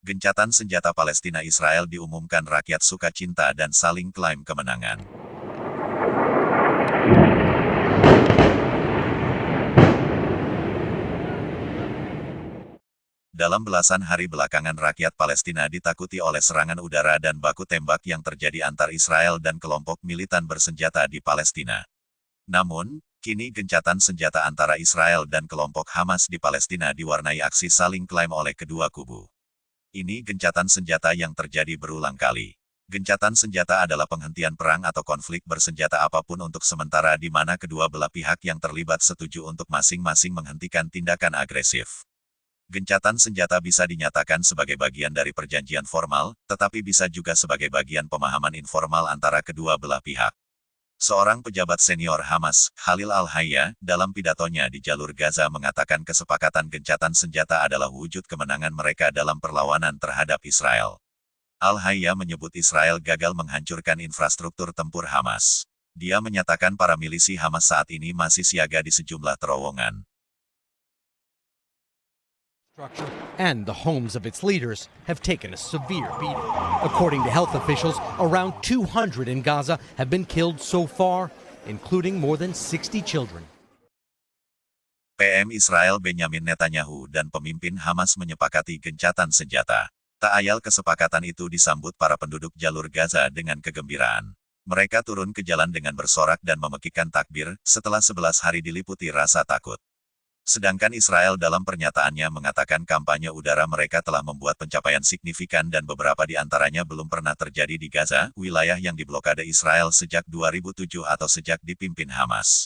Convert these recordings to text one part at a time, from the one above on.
Gencatan senjata Palestina-Israel diumumkan rakyat suka cinta dan saling klaim kemenangan. Dalam belasan hari belakangan rakyat Palestina ditakuti oleh serangan udara dan baku tembak yang terjadi antar Israel dan kelompok militan bersenjata di Palestina. Namun, kini gencatan senjata antara Israel dan kelompok Hamas di Palestina diwarnai aksi saling klaim oleh kedua kubu. Ini gencatan senjata yang terjadi berulang kali. Gencatan senjata adalah penghentian perang atau konflik bersenjata apapun untuk sementara di mana kedua belah pihak yang terlibat setuju untuk masing-masing menghentikan tindakan agresif. Gencatan senjata bisa dinyatakan sebagai bagian dari perjanjian formal, tetapi bisa juga sebagai bagian pemahaman informal antara kedua belah pihak. Seorang pejabat senior Hamas, Khalil Al-Hayya, dalam pidatonya di jalur Gaza mengatakan kesepakatan gencatan senjata adalah wujud kemenangan mereka dalam perlawanan terhadap Israel. Al-Hayya menyebut Israel gagal menghancurkan infrastruktur tempur Hamas. Dia menyatakan para milisi Hamas saat ini masih siaga di sejumlah terowongan. And the homes of its leaders have taken a severe beating. According to health officials, around 200 in Gaza have been killed so far, including more than 60 children. PM Israel Benyamin Netanyahu dan pemimpin Hamas menyepakati gencatan senjata. Tak ayal kesepakatan itu disambut para penduduk jalur Gaza dengan kegembiraan. Mereka turun ke jalan dengan bersorak dan memekikkan takbir, setelah 11 hari diliputi rasa takut. Sedangkan Israel dalam pernyataannya mengatakan kampanye udara mereka telah membuat pencapaian signifikan dan beberapa di antaranya belum pernah terjadi di Gaza, wilayah yang diblokade Israel sejak 2007 atau sejak dipimpin Hamas.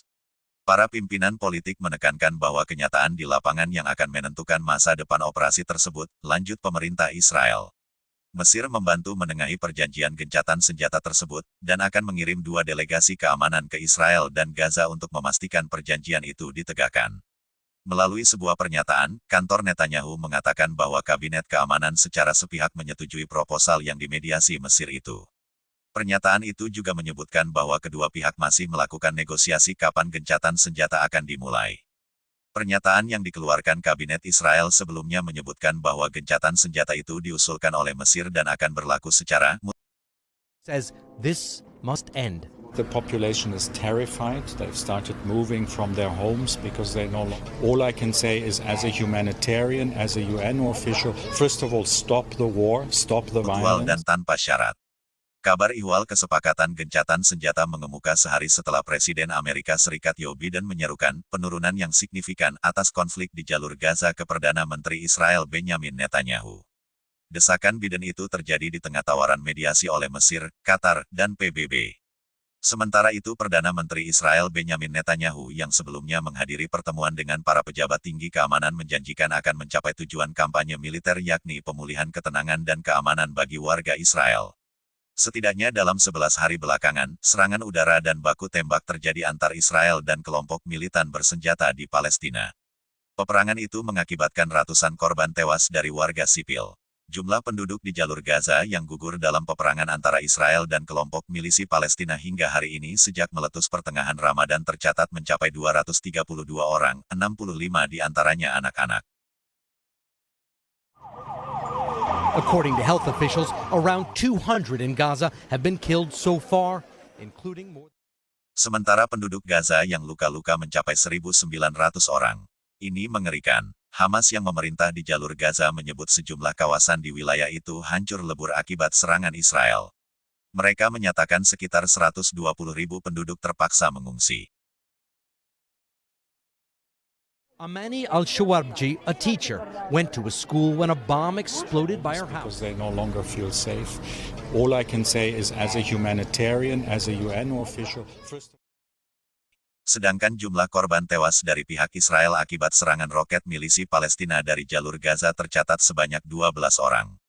Para pimpinan politik menekankan bahwa kenyataan di lapangan yang akan menentukan masa depan operasi tersebut, lanjut pemerintah Israel. Mesir membantu menengahi perjanjian gencatan senjata tersebut, dan akan mengirim 2 delegasi keamanan ke Israel dan Gaza untuk memastikan perjanjian itu ditegakkan. Melalui sebuah pernyataan, kantor Netanyahu mengatakan bahwa Kabinet Keamanan secara sepihak menyetujui proposal yang dimediasi Mesir itu. Pernyataan itu juga menyebutkan bahwa kedua pihak masih melakukan negosiasi kapan gencatan senjata akan dimulai. Pernyataan yang dikeluarkan Kabinet Israel sebelumnya menyebutkan bahwa gencatan senjata itu diusulkan oleh Mesir dan akan berlaku secara Says this must end. The population is terrified. They've started moving from their homes because they know. All I can say is, as a humanitarian, as a UN official, first of all, stop the war, stop the violence. Dan tanpa syarat. Kabar ihwal kesepakatan gencatan senjata mengemuka sehari setelah Presiden Amerika Serikat Joe Biden menyerukan penurunan yang signifikan atas konflik di jalur Gaza ke Perdana Menteri Israel Benyamin Netanyahu. Desakan Biden itu terjadi di tengah tawaran mediasi oleh Mesir, Qatar, dan PBB. Sementara itu Perdana Menteri Israel Benyamin Netanyahu yang sebelumnya menghadiri pertemuan dengan para pejabat tinggi keamanan menjanjikan akan mencapai tujuan kampanye militer yakni pemulihan ketenangan dan keamanan bagi warga Israel. Setidaknya dalam 11 hari belakangan, serangan udara dan baku tembak terjadi antar Israel dan kelompok militan bersenjata di Palestina. Peperangan itu mengakibatkan ratusan korban tewas dari warga sipil. Jumlah penduduk di jalur Gaza yang gugur dalam peperangan antara Israel dan kelompok milisi Palestina hingga hari ini sejak meletus pertengahan Ramadan tercatat mencapai 232 orang, 65 di antaranya anak-anak. According to health officials, around 200 in Gaza have been killed so far, including more. Sementara penduduk Gaza yang luka-luka mencapai 1.900 orang. Ini mengerikan. Hamas yang memerintah di jalur Gaza menyebut sejumlah kawasan di wilayah itu hancur lebur akibat serangan Israel. Mereka menyatakan sekitar 120.000 penduduk terpaksa mengungsi. Amani Al-Shawabji, a teacher, went to a school when a bomb exploded by her house. Because they no longer feel safe. All I can say is, as a humanitarian, as a UN official, first. Sedangkan jumlah korban tewas dari pihak Israel akibat serangan roket milisi Palestina dari jalur Gaza tercatat sebanyak 12 orang.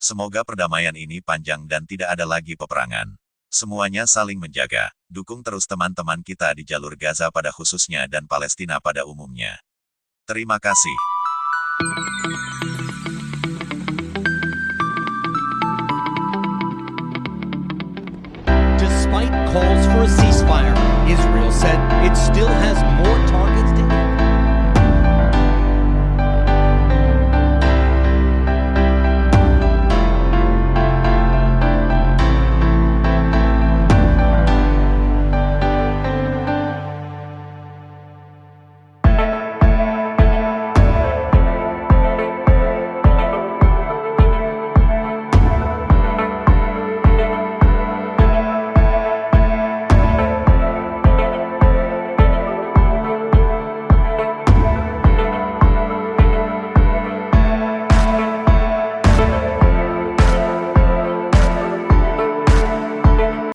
Semoga perdamaian ini panjang dan tidak ada lagi peperangan. Semuanya saling menjaga. Dukung terus teman-teman kita di jalur Gaza pada khususnya dan Palestina pada umumnya. Terima kasih. Despite calls for a ceasefire, Israel said it still has more